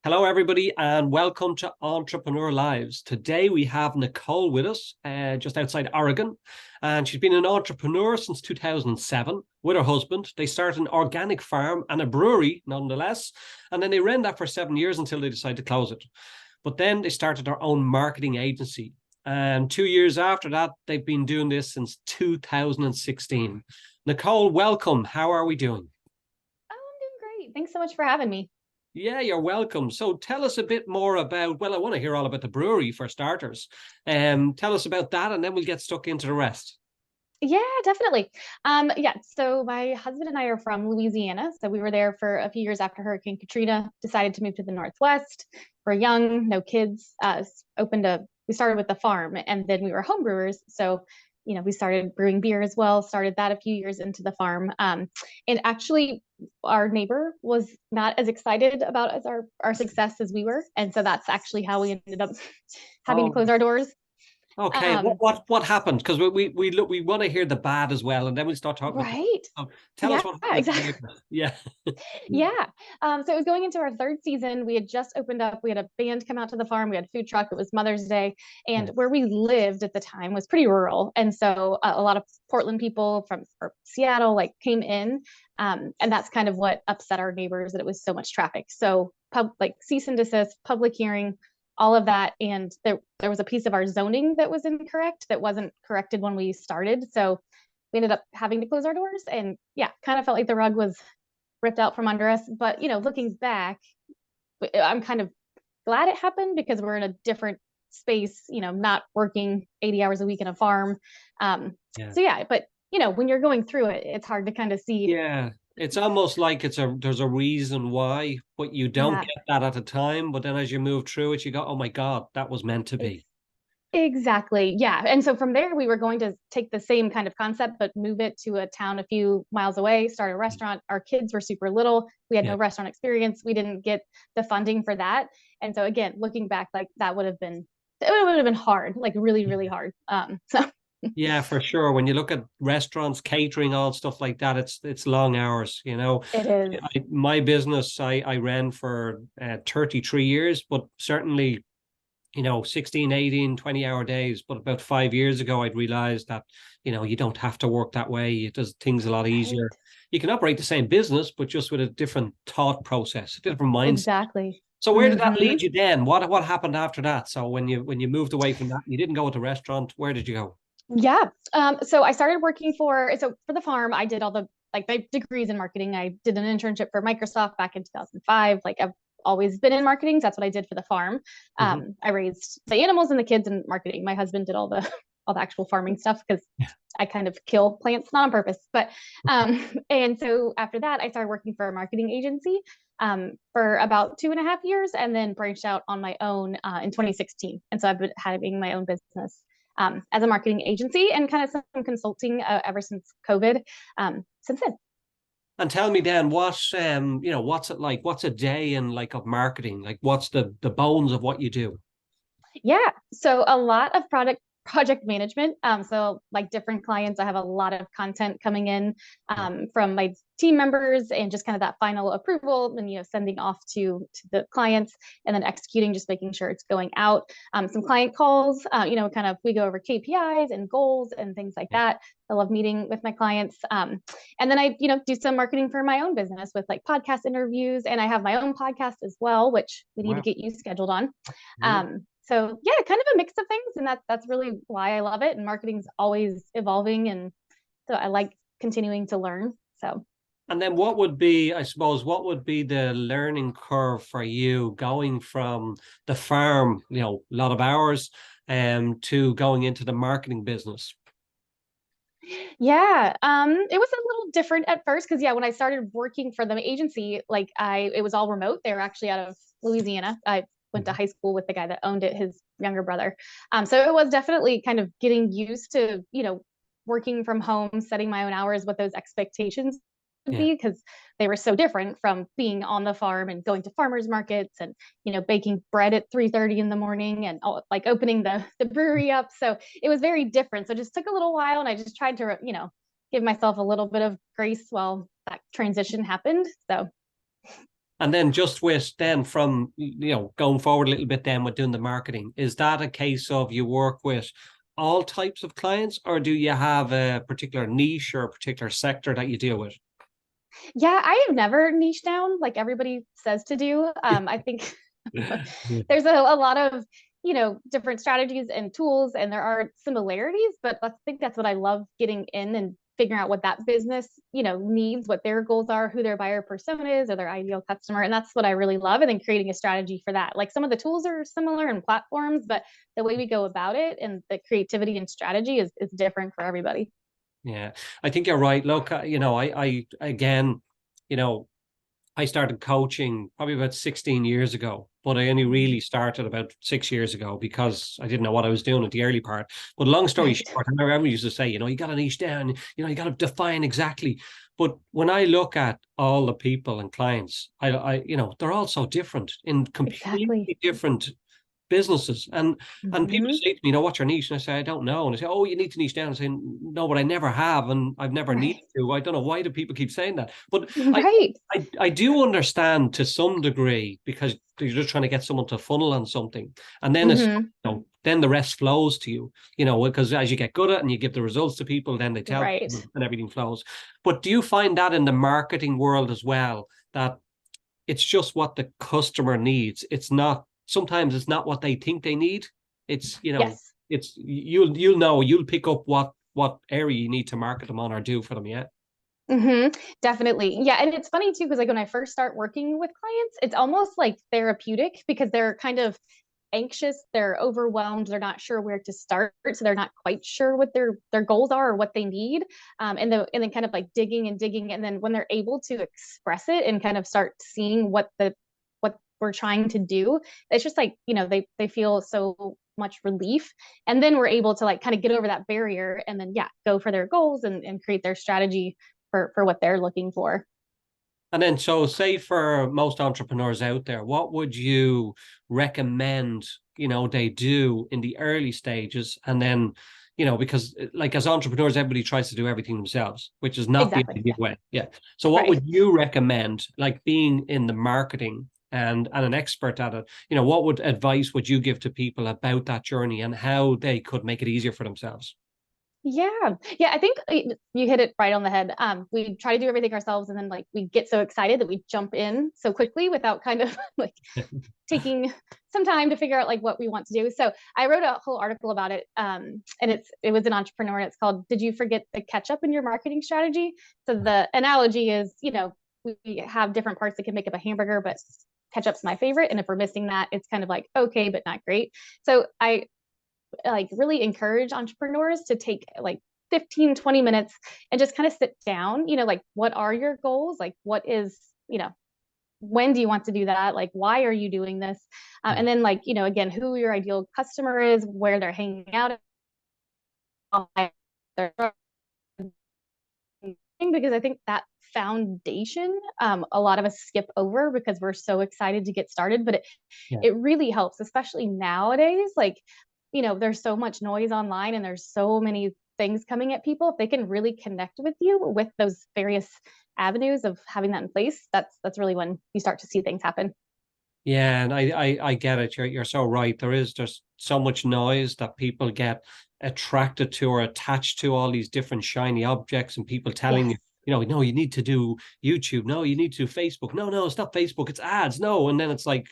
Hello, everybody, and welcome to Entrepreneur Lives. Today we have Nicole with us, just outside Oregon, and she's been an entrepreneur since 2007 with her husband. They started an organic farm and a brewery, nonetheless, and then they ran that for 7 years until they decided to close it. But then they started their own marketing agency, and 2 years after that, they've been doing this since 2016. Nicole, welcome. How are we doing? Oh, I'm doing great. Thanks so much for having me. Yeah, you're welcome. So tell us a bit more about, well, I want to hear all about the brewery for starters. Tell us about that and then we'll get stuck into the rest. Yeah, definitely. So my husband and I are from Louisiana. So we were there for a few years after Hurricane Katrina, decided to move to the Northwest. We're young, no kids, we started with the farm and then we were home brewers. So, we started brewing beer as well, started that a few years into the farm. And actually our neighbor was not as excited about as our success as we were. And so that's actually how we ended up having to Oh, close our doors. okay. Um, What happened? Because we want to hear the bad as well, and then we start talking about. right. So tell us Yeah, what happened with the exactly. neighbors. Yeah. Yeah. So it was going into our third season. We had just opened up. We had a band come out to the farm. We had a food truck. It was Mother's Day. And Yeah. where we lived at the time was pretty rural. And so a lot of Portland people from or Seattle like came in. And that's kind of what upset our neighbors that it was so much traffic. So like cease and desist, public hearing, all of that. And there was a piece of our zoning that was incorrect that wasn't corrected when we started. So we ended up having to close our doors and yeah, kind of felt like the rug was ripped out from under us. But looking back, I'm kind of glad it happened because we're in a different space, not working 80 hours a week in a farm. Yeah. So yeah, but when you're going through it, it's hard to kind of see. Yeah. It's almost like there's a reason why, but you don't Yeah, get that at the time. But then as you move through it, you go, oh my God, that was meant to be. exactly. Yeah. And so from there, we were going to take the same kind of concept, but move it to a town a few miles away, start a restaurant. Our kids were super little. We had Yeah. no restaurant experience. We didn't get the funding for that. And so again, looking back, like it would have been hard, like really, really hard. So Yeah, for sure. When you look at restaurants, catering, all stuff like that, it's long hours, you know. it is. My business, I ran for 33 years, but certainly, 16, 18, 20-hour days. But about 5 years ago, I'd realized that, you don't have to work that way. It does things a lot Right. easier. You can operate the same business, but just with a different thought process, a different mindset. Exactly. So where did that Hmm. lead you then? What happened after that? So when you moved away from that, you didn't go to the restaurant. Where did you go? Yeah. So I started working for the farm. I did all the like my degrees in marketing. I did an internship for Microsoft back in 2005. Like I've always been in marketing. So that's what I did for the farm. Mhm. I raised the animals and the kids in marketing. My husband did all the all the actual farming stuff because I kind of kill plants, not on purpose. But and so after that, I started working for a marketing agency for about 2.5 years, and then branched out on my own in 2016. And so I've been having my own business as a marketing agency and kind of some consulting ever since COVID. Since then. And tell me then, what's it like? What's a day in like of marketing? Like, what's the bones of what you do? Yeah. So a lot of project management. So like different clients, I have a lot of content coming in Yeah, from my team members and just kind of that final approval and sending off to the clients and then executing, just making sure it's going out. Some client calls, kind of we go over KPIs and goals and things like yeah, that. I love meeting with my clients. And then I, do some marketing for my own business with like podcast interviews. And I have my own podcast as well, which we need to wow, get you scheduled on. yeah. So yeah, kind of a mix of things, and that's really why I love it. And marketing's always evolving, and so I like continuing to learn. So And then what would be, I suppose, what would be the learning curve for you going from the farm, a lot of hours, to going into the marketing business? yeah, it was a little different at first because yeah, when I started working for the agency, like it was all remote. They were actually out of Louisiana. I went to Mhm. high school with the guy that owned it, his younger brother. So it was definitely kind of getting used to working from home, setting my own hours, what those expectations would Yeah. be because they were so different from being on the farm and going to farmers markets and baking bread at 3:30 in the morning and like opening the brewery up. So it was very different. So it just took a little while, and I just tried to give myself a little bit of grace while that transition happened. So And then just with then from, going forward a little bit then with doing the marketing, is that a case of you work with all types of clients, or do you have a particular niche or a particular sector that you deal with? Yeah, I have never niche down like everybody says to do. I think there's a lot of, different strategies and tools, and there are similarities, but I think that's what I love getting in and figuring out what that business, needs, what their goals are, who their buyer persona is, or their ideal customer. And that's what I really love. And then creating a strategy for that. Like some of the tools are similar in platforms, but the way we go about it and the creativity and strategy is different for everybody. Yeah, I think you're right. Look, I again, you know, I started coaching probably about 16 years ago, but I only really started about 6 years ago because I didn't know what I was doing at the early part. But long story Right. short, I remember everyone used to say, you got to niche down, you got to define exactly. But when I look at all the people and clients, they're all so different in Exactly. completely different businesses. And people Hmm. say to me, what's your niche? And I say, I don't know. And they say, oh, you need to niche down. I say, no, but I never have, and I've never needed Right. to. I don't know why do people keep saying that. But I Right. I do understand to some degree because you're just trying to get someone to funnel on something. And then it's Hmm. then the rest flows to you, because as you get good at it and you give the results to people, then they tell Right. people and everything flows. But do you find that in the marketing world as well, that it's just what the customer needs. It's not sometimes it's not what they think they need. It's Yes. it's you'll pick up what area you need to market them on or do for them. Yeah. Hmm. Definitely. Yeah. And it's funny too, because like when I first start working with clients, it's almost like therapeutic because they're kind of anxious, they're overwhelmed, they're not sure where to start. So they're not quite sure what their goals are or what they need. And then kind of like digging and digging. And then when they're able to express it and kind of start seeing what we're trying to do, it's just like, they feel so much relief. And then we're able to like kind of get over that barrier and then yeah, go for their goals and create their strategy for what they're looking for. And then, so say for most entrepreneurs out there, what would you recommend, they do in the early stages? And then, because like as entrepreneurs, everybody tries to do everything themselves, which is not the Exactly. ideal Yeah. way. Yeah. So what Right. would you recommend, like being in the marketing and an expert at it, what would advice would you give to people about that journey and how they could make it easier for themselves? Yeah. Yeah. I think you hit it right on the head. We try to do everything ourselves and then like we get so excited that we jump in so quickly without kind of like taking some time to figure out like what we want to do. So I wrote a whole article about it. And it was an entrepreneur and it's called "Did You Forget the Ketchup in Your Marketing Strategy?" So the analogy is, we have different parts that can make up a hamburger, but ketchup's my favorite. And if we're missing that, it's kind of like okay, but not great. So I like really encourage entrepreneurs to take like 15-20 minutes and just kind of sit down, like what are your goals, like what is, when do you want to do that, like why are you doing this, Yeah. and then like again who your ideal customer is, where they're hanging out, because I think that foundation, a lot of us skip over because we're so excited to get started, but Yeah. it really helps, especially nowadays. Like, there's so much noise online and there's so many things coming at people. If they can really connect with you with those various avenues of having that in place, that's really when you start to see things happen. Yeah, and I get it. You're so right. There is just so much noise that people get attracted to or attached to all these different shiny objects and people telling Yes. you, no, you need to do YouTube. No, you need to do Facebook. No, no, it's not Facebook, it's ads. No. And then it's like,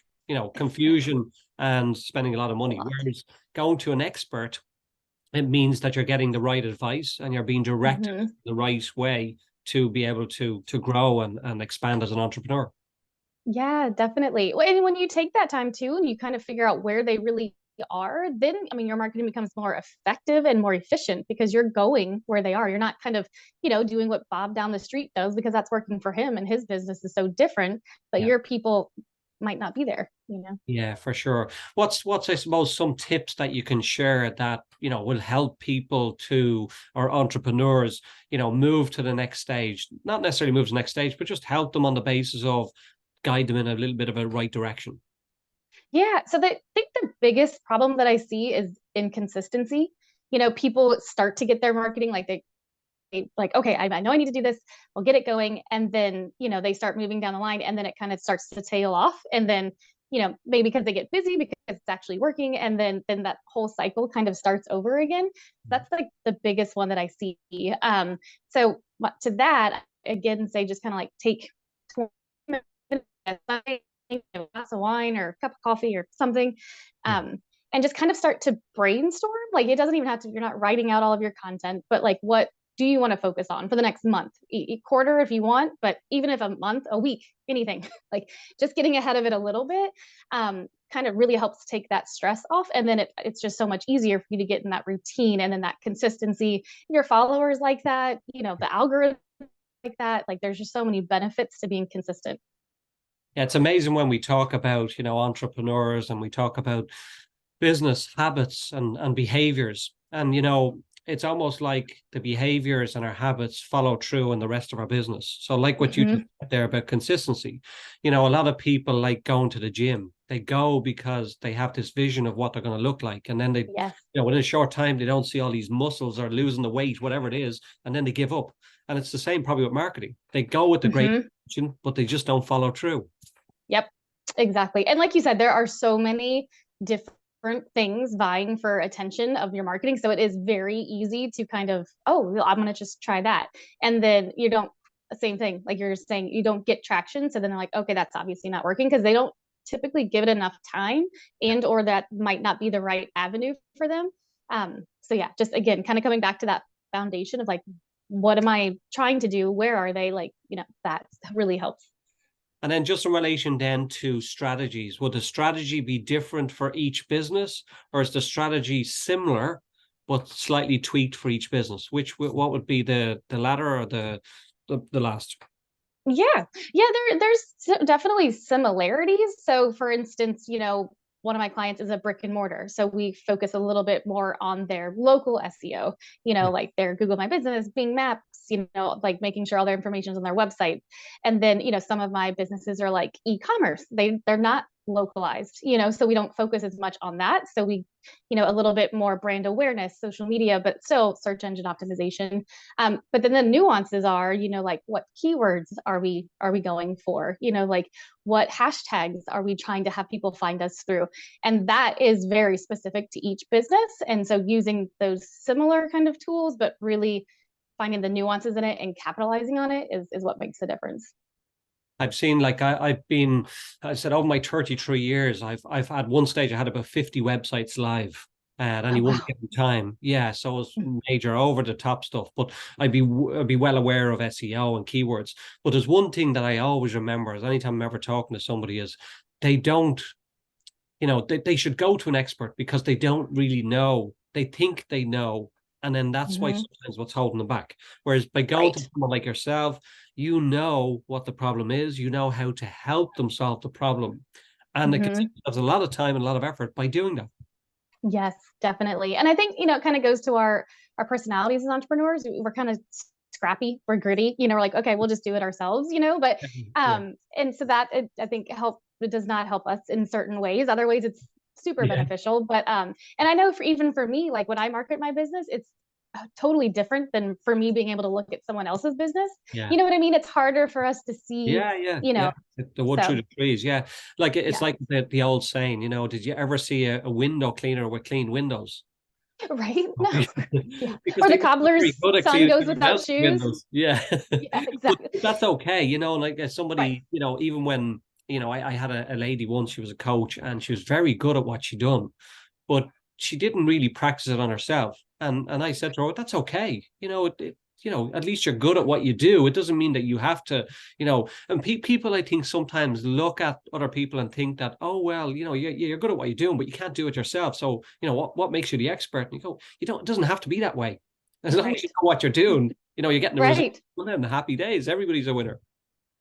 confusion and spending a lot of A money. lot. Whereas going to an expert, it means that you're getting the right advice and you're being directed Hmm. the right way to be able to grow and expand as an entrepreneur. Yeah, definitely. Well, and when you take that time too, and you kind of figure out where they really are, then I mean, your marketing becomes more effective and more efficient because you're going where they are. You're not kind of, doing what Bob down the street does because that's working for him and his business is so different, but Yeah. your people might not be there. Yeah, for sure. What's I suppose some tips that you can share that, will help people to or entrepreneurs, move to the next stage. Not necessarily move to the next stage, but just help them on the basis of guide them in a little bit of a right direction. Yeah. So I think the biggest problem that I see is inconsistency. People start to get their marketing like they like, okay, I know I need to do this. We'll get it going. And then, they start moving down the line, and then it kind of starts to tail off. And then, maybe because they get busy because it's actually working. And then that whole cycle kind of starts over again. That's like the biggest one that I see. So to that, again, say just kind of like take 20 minutes, a glass of wine or a cup of coffee or something. And just kind of start to brainstorm. Like, it doesn't even have to, you're not writing out all of your content, but like, what do you want to focus on for the next month, quarter if you want, but even if a month, a week, anything, like just getting ahead of it a little bit, kind of really helps take that stress off. And then it's just so much easier for you to get in that routine and then that consistency. Your followers like that, the algorithm like that, like there's just so many benefits to being consistent. Yeah, it's amazing when we talk about, entrepreneurs, and we talk about business habits and behaviors. And, it's almost like the behaviors and our habits follow through in the rest of our business. So like what you just said there about consistency, a lot of people like going to the gym. They go because they have this vision of what they're going to look like. And then they, Yes. within a short time, they don't see all these muscles or losing the weight, whatever it is. And then they give up. And it's the same probably with marketing. They go with the great intention, but they just don't follow through. Yep, exactly. And like you said, there are so many different things vying for attention of your marketing. So it is very easy to kind of, oh, I'm going to just try that. And then you don't, same thing, like you're saying, you don't get traction. So then they're like, okay, that's obviously not working, because they don't typically give it enough time, and or that might not be the right avenue for them. So yeah, just again, kind of coming back to that foundation of like, what am I trying to do? Where are they? Like, that really helps. And then just in relation then to strategies, would the strategy be different for each business, or is the strategy similar but slightly tweaked for each business? What would be the latter or the last? Yeah. Yeah, there's definitely similarities. So for instance, one of my clients is a brick and mortar. So we focus a little bit more on their local SEO, Yeah. like their Google My Business, Bing Maps, like making sure all their information is on their website. And then, some of my businesses are like e-commerce. They're not localized, so we don't focus as much on that. So we, a little bit more brand awareness, social media, but still search engine optimization. But then the nuances are, like what keywords are we going for? Like what hashtags are we trying to have people find us through? And that is very specific to each business. And so using those similar kind of tools, but really finding the nuances in it and capitalizing on it is what makes the difference. I've seen, like, I said, over my 33 years, I've had one stage I had about 50 websites live at Oh, any one wow. given time. Yeah, so it was major over the top stuff, but I'd be well aware of SEO and keywords. But there's one thing that I always remember is anytime I'm ever talking to somebody is they don't, they should go to an expert because they don't really know. They think they know. And then that's why sometimes what's holding them back. Whereas by going to Right. someone like yourself, you know what the problem is, you know how to help them solve the problem. And it can save us a lot of time and a lot of effort by doing that. Yes, definitely. And I think, it kind of goes to our personalities as entrepreneurs. We're kind of scrappy, we're gritty, we're like, okay, we'll just do it ourselves, but Yeah. and so that I think it does not help us in certain ways. Other ways it's super Yeah. beneficial. But and I know even for me, like when I market my business, it's totally different than for me being able to look at someone else's business. Yeah. You know what I mean? It's harder for us to see, Yeah. The wood through so the trees. Yeah. Like it's yeah. like the old saying, did you ever see a window cleaner with clean windows? Right? No. Yeah. Because Or the they were very cobbler's good at son cleaning goes everyone without else's shoes. windows. Yeah. Yeah, But exactly. that's okay, like as Right. somebody, even when, I had a lady once, she was a coach and she was very good at what she done, but she didn't really practice it on herself. And I said to her, "Oh, that's okay. At least you're good at what you do. It doesn't mean that you have to, and people, I think, sometimes look at other people and think that, oh, well, you're good at what you're doing, but you can't do it yourself. So, what makes you the expert? And you go, it doesn't have to be that way. As long as you Right. know what you're doing, you're getting the results. Right. Well, then the happy days, everybody's a winner.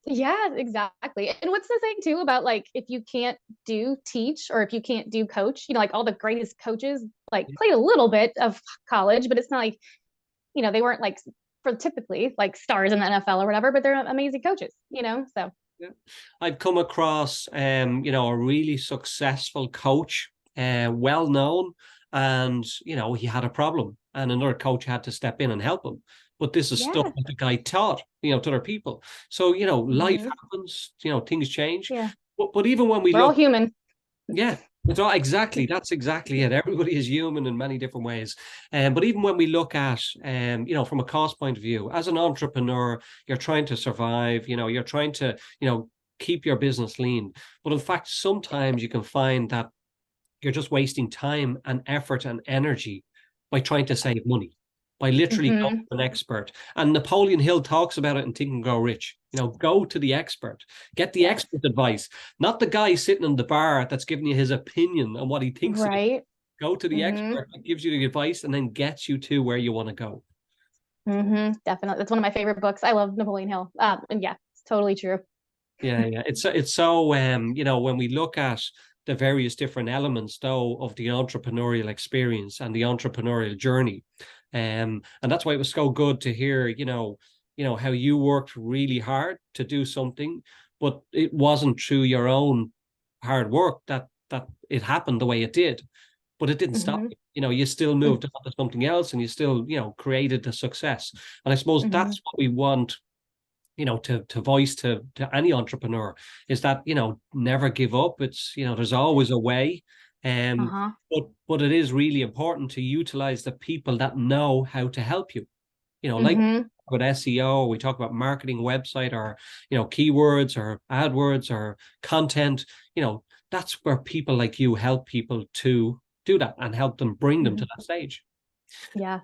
Yeah, exactly. And what's the thing too about like if you can't do teach or if you can't do coach, like all the greatest coaches like played a little bit of college, but it's not like, they weren't like for typically like stars in the NFL or whatever, but they're amazing coaches, so Yeah. I've come across, a really successful coach, well known, and he had a problem, and another coach had to step in and help him. but this is stuff Yeah. that the guy taught, to other people. So, life Hmm. happens, things change. Yeah. But even when we We're all look, human. yeah, it's all exactly, that's exactly it. Everybody is human in many different ways. But even when we look at, from a cost point of view, as an entrepreneur, you're trying to survive, you're trying to, keep your business lean. But in fact, sometimes you can find that you're just wasting time and effort and energy by trying to save money, by literally going Hmm. to an expert. And Napoleon Hill talks about it in Think and Grow Rich. Go to the expert, get the Yes. expert advice, not the guy sitting in the bar that's giving you his opinion on what he thinks it is. Right. Go to the Hmm. expert that gives you the advice and then gets you to where you want to go. Hmm. Definitely. That's one of my favorite books. I love Napoleon Hill. And yeah, it's totally true. Yeah, yeah. It's so when we look at the various different elements though of the entrepreneurial experience and the entrepreneurial journey. And that's why it was so good to hear, how you worked really hard to do something, but it wasn't through your own hard work that it happened the way it did. But it didn't stop Hmm. you. You still moved on to something else and you still, created the success. And I suppose Hmm. that's what we want to voice to any entrepreneur is that, never give up. It's, there's always a way. Um, Uh-huh. but it is really important to utilize the people that know how to help you. Like Hmm. with SEO, we talk about marketing, website, or, keywords or AdWords or content, that's where people like you help people to do that and help them bring them Hmm. to that stage. Yeah.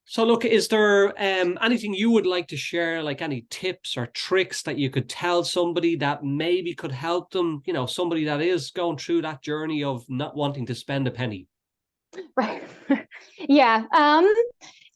So, look, is there anything you would like to share, like any tips or tricks that you could tell somebody that maybe could help them, somebody that is going through that journey of not wanting to spend a penny? Right. Yeah.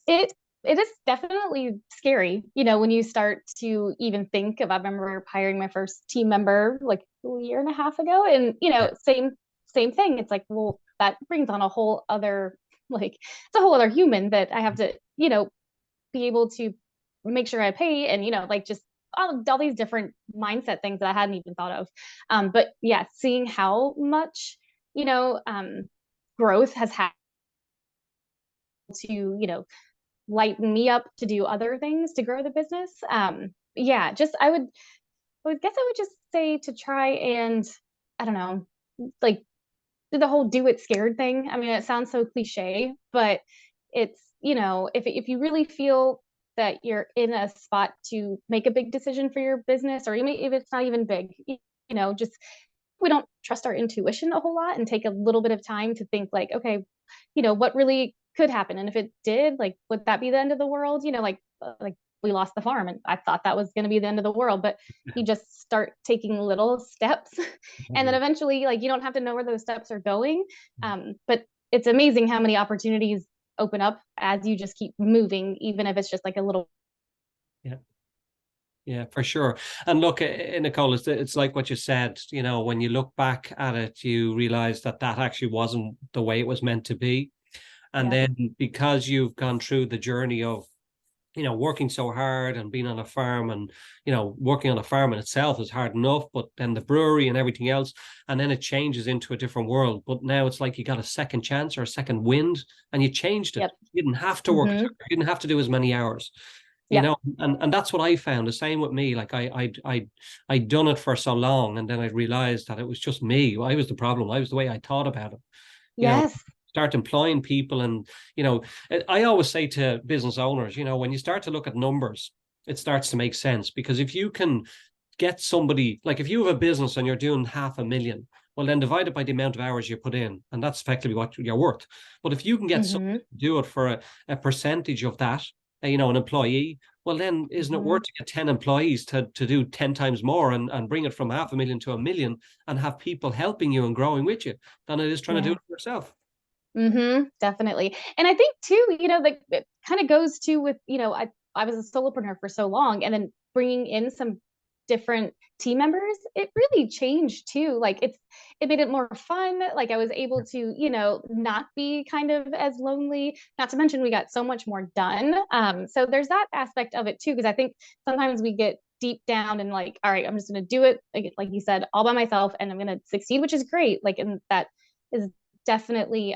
It it is definitely scary, when you start to even think of, I remember hiring my first team member like a year and a half ago, and Yeah. same thing. It's like, well, that brings on a whole other, like, it's a whole other human that I have to, be able to make sure I pay, and like, just all these different mindset things that I hadn't even thought of. But yeah, seeing how much, growth has had to, lighten me up to do other things to grow the business. Yeah, just I would guess I would just say to try and, I don't know, like, do the whole do it scared thing. I mean, it sounds so cliche, but it's, if you really feel that you're in a spot to make a big decision for your business, or even if it's not even big, just, we don't trust our intuition a whole lot and take a little bit of time to think, like, okay, what really could happen, and if it did, like, would that be the end of the world? Like, we lost the farm and I thought that was going to be the end of the world, but you just start taking little steps and then eventually, like, you don't have to know where those steps are going. But it's amazing how many opportunities open up as you just keep moving, even if it's just like a little. Yeah. Yeah, for sure. And look, Nicole, it's like what you said, when you look back at it, you realize that actually wasn't the way it was meant to be. And Yep. then because you've gone through the journey of, working so hard and being on a farm and, working on a farm in itself is hard enough, but then the brewery and everything else, and then it changes into a different world. But now it's like you got a second chance or a second wind and you changed it. Yep. You didn't have to work as Hmm. hard. You didn't have to do as many hours. Yep. And that's what I found. The same with me. Like I'd done it for so long, and then I realized that it was just me. I was the problem. I was the way I thought about it. You know, Yes. start employing people, and I always say to business owners, when you start to look at numbers, it starts to make sense because if you can get somebody, like if you have a business and you're doing 500,000, well then divide it by the amount of hours you put in, and that's effectively what you're worth. But if you can get somebody Hmm. to do it for a percentage of that, an employee, well then isn't it Hmm. worth to get 10 employees to do 10 times more and bring it from 500,000 to 1 million and have people helping you and growing with you than it is trying to do Yeah. it yourself. Definitely. And I think too, like, it kind of goes to with, I was a solopreneur for so long, and then bringing in some different team members, it really changed too. Like, it made it more fun. Like, I was able to, not be kind of as lonely, not to mention we got so much more done. So there's that aspect of it too, because I think sometimes we get deep down and like, all right, I'm just going to do it, like you said, all by myself, and I'm going to succeed, which is great. Like, and that is definitely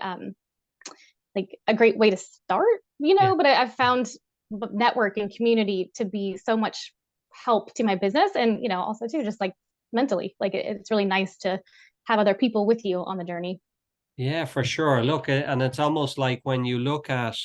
like a great way to start, Yeah. but I've found network and community to be so much help to my business. And, also too, just like mentally, like it's really nice to have other people with you on the journey. Yeah, for sure. Look, and it's almost like when you look at,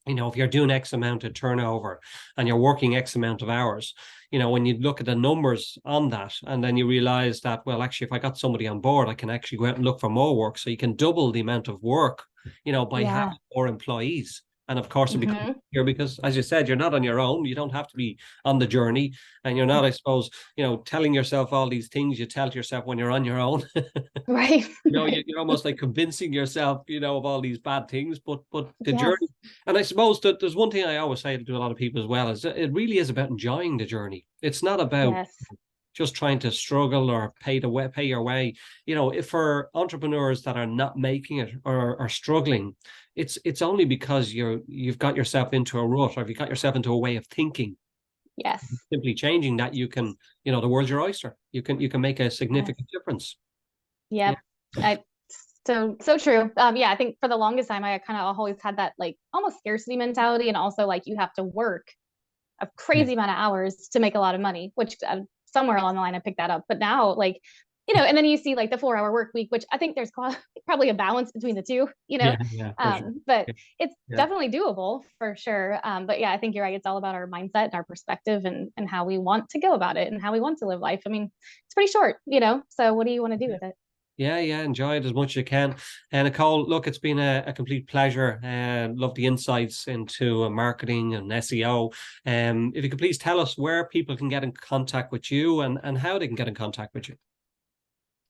if you're doing X amount of turnover and you're working X amount of hours, when you look at the numbers on that, and then you realize that, well, actually, if I got somebody on board, I can actually go out and look for more work. So you can double the amount of work, by Yeah. having more employees. And of course, it becomes Hmm. here because, as you said, you're not on your own. You don't have to be on the journey, and you're not, I suppose, telling yourself all these things you tell to yourself when you're on your own. Right. Right. You're almost like convincing yourself, of all these bad things. But the journey, Yes. and I suppose that there's one thing I always say to a lot of people as well, is that it really is about enjoying the journey. It's not about Yes. just trying to struggle or pay your way. If for entrepreneurs that are not making it or are struggling, it's only because you've got yourself into a rut, or you've got yourself into a way of thinking. Yes. Simply changing that, you can, the world's your oyster. You can make a Yes. significant difference. Yeah. Yep. I so true. Yeah, I think for the longest time I kind of always had that like almost scarcity mentality, and also like you have to work a Yeah. crazy amount of hours to make a lot of money, which somewhere along the line I picked that up. But now, like, and then you see like the 4-hour work week, which I think there's probably a balance between the two, Yeah, yeah, for sure. but Yeah, it's yeah, definitely doable for sure. But yeah, I think you're right. It's all about our mindset and our perspective, and how we want to go about it and how we want to live life. I mean, it's pretty short, so what do you want to do with it? yeah, yeah. Enjoy it as much as you can. And Nicole, look, it's been a complete pleasure. Love the insights into marketing and SEO. If you could please tell us where people can get in contact with you, and how they can get in contact with you.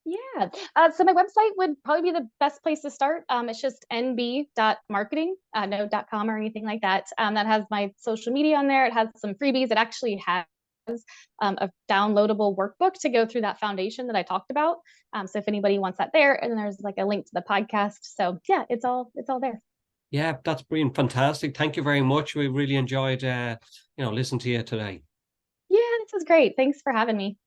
Yeah. So my website would probably be the best place to start. It's just nb.marketing, no .com or anything like that. That has my social media on there. It has some freebies. It actually has a downloadable workbook to go through that foundation that I talked about. So if anybody wants that there, and then there's like a link to the podcast. So yeah, it's all there. Yeah, that's been fantastic. Thank you very much. We really enjoyed, listening to you today. Yeah, this was great. Thanks for having me.